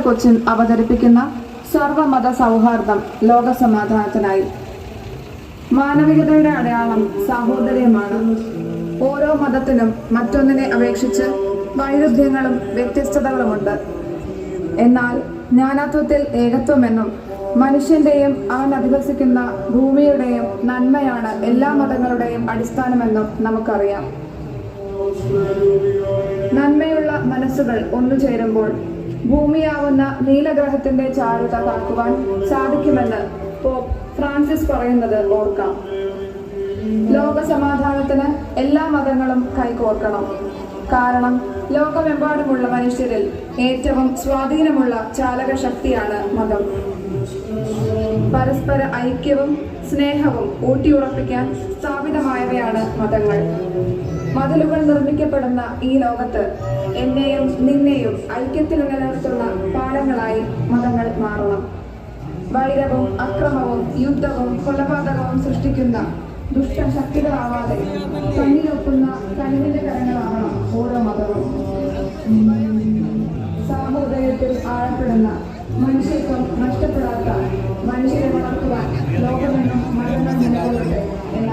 കൊച്ചിൻ അവതരിപ്പിക്കുന്ന സർവമത സൗഹാർദ്ദം ലോകസമാധാനത്തിനായി. മാനവികതയുടെ അടയാളം സാഹോദര്യമാണ്. ഓരോ മതത്തിനും മറ്റൊന്നിനെ അപേക്ഷിച്ച് വൈരുദ്ധ്യങ്ങളും വ്യത്യസ്തതകളുമുണ്ട്. എന്നാൽ ജ്ഞാനത്വത്തിൽ ഏകത്വമെന്നും മനുഷ്യന്റെയും അവൻ അധിവസിക്കുന്ന ഭൂമിയുടെയും നന്മയാണ് എല്ലാ മതങ്ങളുടെയും അടിസ്ഥാനമെന്നും നമുക്കറിയാം. നന്മയുള്ള മനസ്സുകൾ ഒന്നുചേരുമ്പോൾ ഭൂമിയാവുന്ന നീലഗ്രഹത്തിന്റെ ചാരുത കാക്കുവാൻ സാധിക്കുമെന്ന് പോപ്പ് ഫ്രാൻസിസ് പറയുന്നത് ഓർക്കാം. ലോക സമാധാനത്തിന് എല്ലാ മതങ്ങളും കൈകോർക്കണം. കാരണം ലോകമെമ്പാടുമുള്ള മനുഷ്യരിൽ ഏറ്റവും സ്വാധീനമുള്ള ചാലക ശക്തിയാണ് മതം. പരസ്പര ഐക്യവും സ്നേഹവും ഊട്ടിയുറപ്പിക്കാൻ സ്ഥാപിതമായവയാണ് മതങ്ങൾ. മതിലുകൾ നിർമ്മിക്കപ്പെടുന്ന ഈ ലോകത്ത് എന്നെയും നിന്നെയും ഐക്യത്തിൽ നിലനിർത്തുന്ന പാലങ്ങളായി മതങ്ങൾ മാറണം. വൈരവും അക്രമവും യുദ്ധവും കൊലപാതകവും സൃഷ്ടിക്കുന്ന ദുഷ്ടശക്തികളാവാതെ കണ്ണിലൊക്കുന്ന കനിവിന്റെ കരങ്ങളാവണം ഓരോ മതവും. സാഹോദര്യത്തിൽ ആഴപ്പെടുന്ന മനുഷ്യത്വം നഷ്ടപ്പെടാത്ത മനുഷ്യരെ വളർത്തുവാൻ ലോകമെന്നും മതങ്ങൾ നിലകൊള്ളട്ടെ എന്ന